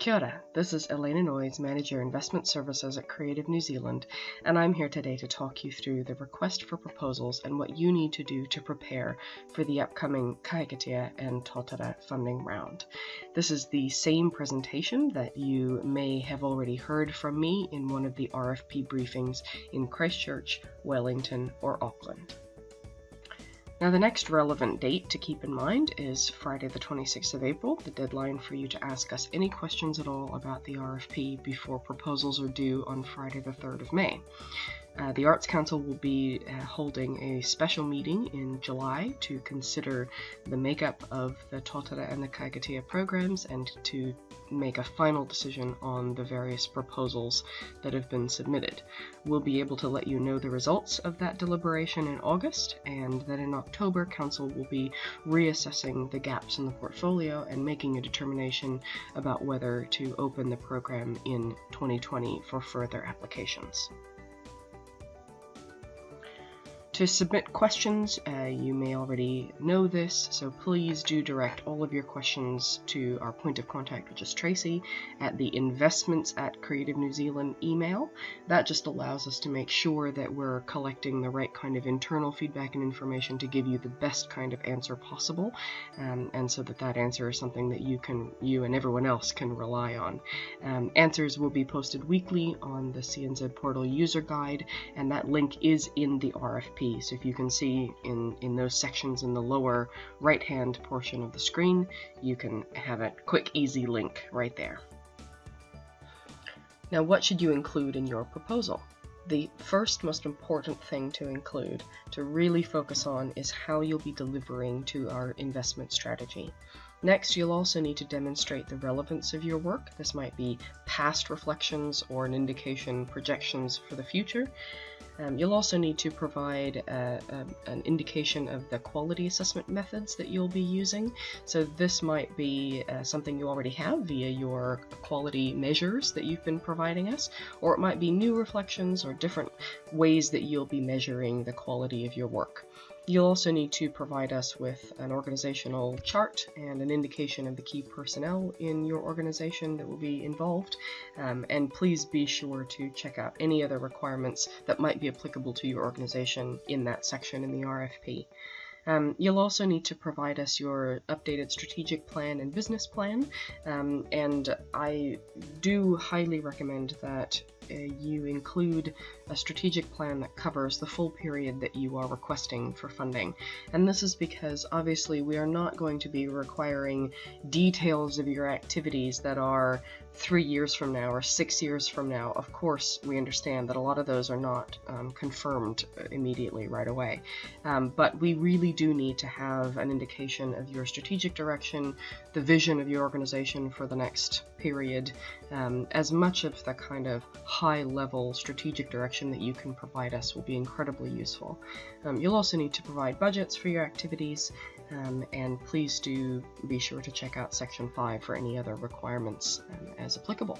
Kia ora, this is Elena Noyes, Manager Investment Services at Creative New Zealand, and I'm here today to talk you through the request for proposals and what you need to do to prepare for the upcoming Kahikatea and Tōtara funding round. This is the same presentation that you may have already heard from me in one of the RFP briefings in Christchurch, Wellington, or Auckland. Now, the next relevant date to keep in mind is Friday the 26th of April, the deadline for you to ask us any questions at all about the RFP before proposals are due on Friday the 3rd of May. The Arts Council will be holding a special meeting in July to consider the makeup of the Tōtara and the Kahikatea programs and to make a final decision on the various proposals that have been submitted. We'll be able to let you know the results of that deliberation in August, and then in October, Council will be reassessing the gaps in the portfolio and making a determination about whether to open the program in 2020 for further applications. To submit questions, you may already know this, so please do direct all of your questions to our point of contact, which is Tracy, at the investments@Creative New Zealand email. That just allows us to make sure that we're collecting the right kind of internal feedback and information to give you the best kind of answer possible, and so that answer is something that you and everyone else can rely on. Answers will be posted weekly on the CNZ Portal user guide, and that link is in the RFP. So if you can see in those sections in the lower right-hand portion of the screen, you can have a quick, easy link right there. Now, what should you include in your proposal? The first most important thing to include, to really focus on, is how you'll be delivering to our investment strategy. Next, you'll also need to demonstrate the relevance of your work. This might be past reflections or an indication, projections for the future. You'll also need to provide an indication of the quality assessment methods that you'll be using. So this might be something you already have via your quality measures that you've been providing us, or it might be new reflections or different ways that you'll be measuring the quality of your work. You'll also need to provide us with an organizational chart and an indication of the key personnel in your organization that will be involved, and please be sure to check out any other requirements that might be applicable to your organization in that section in the RFP. You'll also need to provide us your updated strategic plan and business plan, and I do highly recommend that you include a strategic plan that covers the full period that you are requesting for funding. And this is because obviously we are not going to be requiring details of your activities that are 3 years from now or 6 years from now. Of course, we understand that a lot of those are not confirmed immediately right away, but we really do need to have an indication of your strategic direction, the vision of your organization for the next period. As much of the kind of high-level strategic direction that you can provide us will be incredibly useful. You'll also need to provide budgets for your activities, and please do be sure to check out Section 5 for any other requirements as applicable.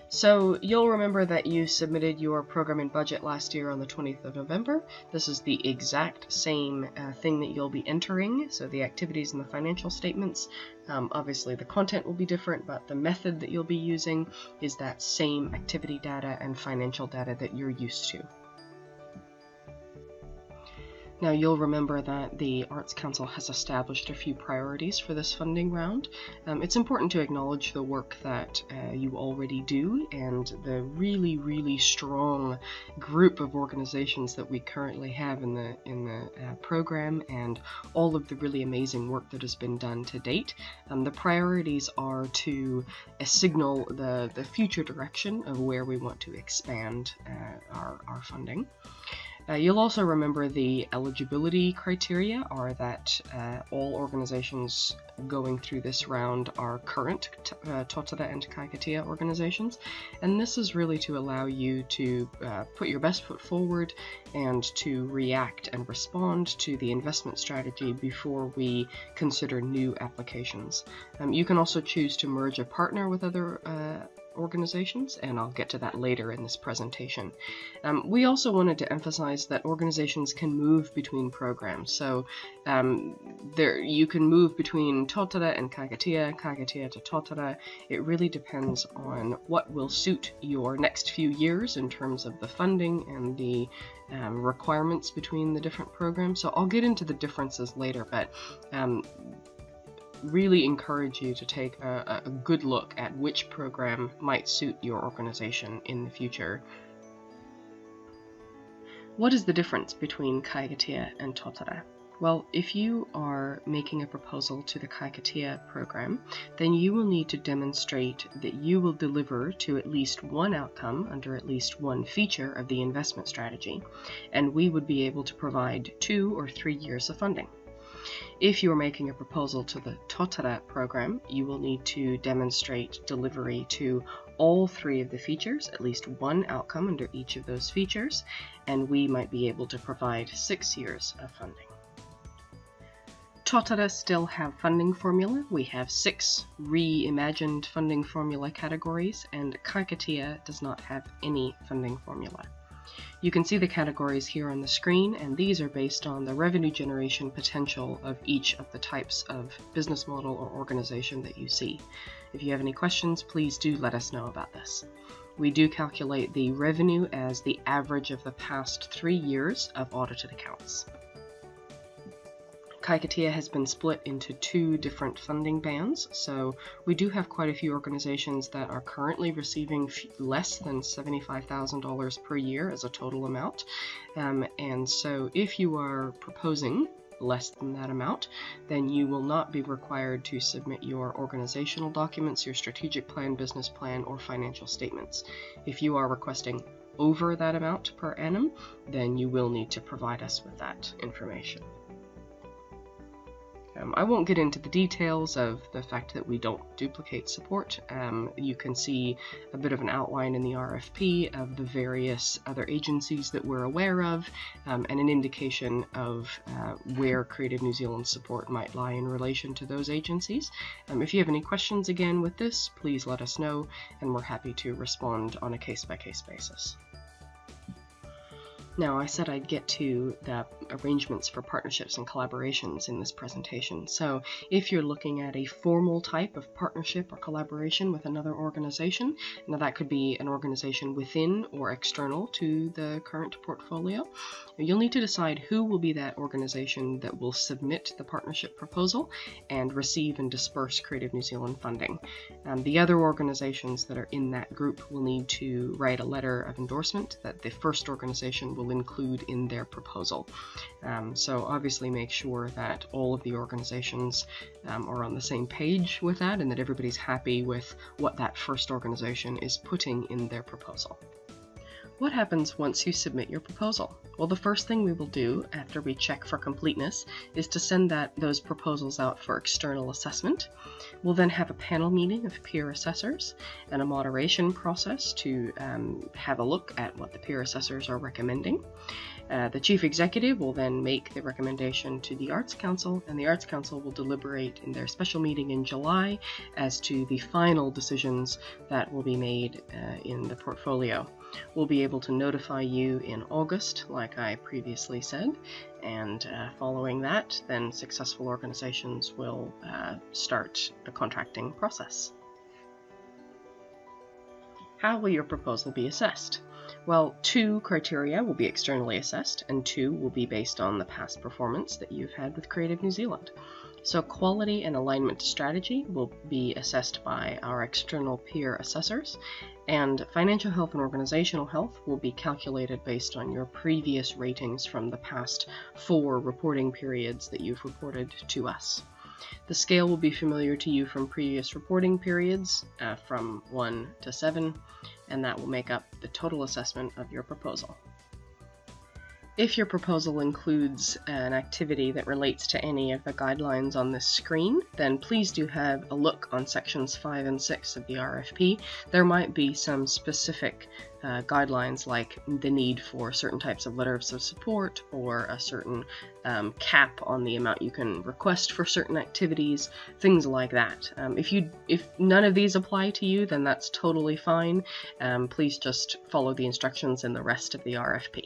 So you'll remember that you submitted your program and budget last year on the 20th of November. This is the exact same thing that you'll be entering, so the activities and the financial statements. Obviously the content will be different, but the method that you'll be using is that same activity data and financial data that you're used to. Now, you'll remember that the Arts Council has established a few priorities for this funding round. It's important to acknowledge the work that you already do and the really, really strong group of organizations that we currently have in the program, and all of the really amazing work that has been done to date. The priorities are to signal the future direction of where we want to expand our funding. You'll also remember the eligibility criteria are that all organizations going through this round are current Tōtara and Kahikatea organizations, and this is really to allow you to put your best foot forward and to react and respond to the investment strategy before we consider new applications. You can also choose to merge a partner with other organizations, and I'll get to that later in this presentation. We also wanted to emphasize that organizations can move between programs. So you can move between Tōtara and Kahikatea, Kahikatea to Tōtara. It really depends on what will suit your next few years in terms of the funding and the requirements between the different programs. So I'll get into the differences later, but really encourage you to take a good look at which program might suit your organization in the future. What is the difference between Kahikatea and Tōtara? Well, if you are making a proposal to the Kahikatea program, then you will need to demonstrate that you will deliver to at least one outcome under at least one feature of the investment strategy, and we would be able to provide 2 or 3 years of funding. If you are making a proposal to the Tōtara program, you will need to demonstrate delivery to all 3 of the features, at least one outcome under each of those features, and we might be able to provide 6 years of funding. Tōtara still have funding formula. We have 6 reimagined funding formula categories, and Kahikatea does not have any funding formula. You can see the categories here on the screen, and these are based on the revenue generation potential of each of the types of business model or organization that you see. If you have any questions, please do let us know about this. We do calculate the revenue as the average of the past 3 years of audited accounts. Kahikatea has been split into 2 different funding bands, so we do have quite a few organizations that are currently receiving less than $75,000 per year as a total amount, and so if you are proposing less than that amount, then you will not be required to submit your organizational documents, your strategic plan, business plan, or financial statements. If you are requesting over that amount per annum, then you will need to provide us with that information. I won't get into the details of the fact that we don't duplicate support. You can see a bit of an outline in the RFP of the various other agencies that we're aware of, and an indication of where Creative New Zealand's support might lie in relation to those agencies. If you have any questions again with this, please let us know, and we're happy to respond on a case-by-case basis. Now, I said I'd get to the arrangements for partnerships and collaborations in this presentation. So if you're looking at a formal type of partnership or collaboration with another organization, now that could be an organization within or external to the current portfolio, you'll need to decide who will be that organization that will submit the partnership proposal and receive and disperse Creative New Zealand funding. The other organizations that are in that group will need to write a letter of endorsement that the first organization will include in their proposal. So obviously make sure that all of the organizations are on the same page with that, and that everybody's happy with what that first organization is putting in their proposal. What happens once you submit your proposal? Well, the first thing we will do after we check for completeness is to send those proposals out for external assessment. We'll then have a panel meeting of peer assessors and a moderation process to have a look at what the peer assessors are recommending. The Chief Executive will then make the recommendation to the Arts Council, and the Arts Council will deliberate in their special meeting in July as to the final decisions that will be made in the portfolio. We'll be able to notify you in August, like I previously said, and following that, then successful organizations will start the contracting process. How will your proposal be assessed? Well, 2 criteria will be externally assessed, and 2 will be based on the past performance that you've had with Creative New Zealand. So quality and alignment to strategy will be assessed by our external peer assessors, and financial health and organizational health will be calculated based on your previous ratings from the past 4 reporting periods that you've reported to us. The scale will be familiar to you from previous reporting periods, from 1 to 7, and that will make up the total assessment of your proposal. If your proposal includes an activity that relates to any of the guidelines on this screen, then please do have a look on sections 5 and 6 of the RFP. There might be some specific guidelines like the need for certain types of letters of support or a certain cap on the amount you can request for certain activities, things like that. If none of these apply to you, then that's totally fine. Please just follow the instructions in the rest of the RFP.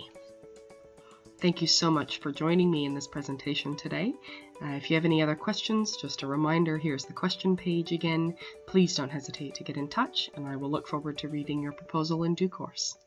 Thank you so much for joining me in this presentation today. If you have any other questions, just a reminder, here's the question page again. Please don't hesitate to get in touch, and I will look forward to reading your proposal in due course.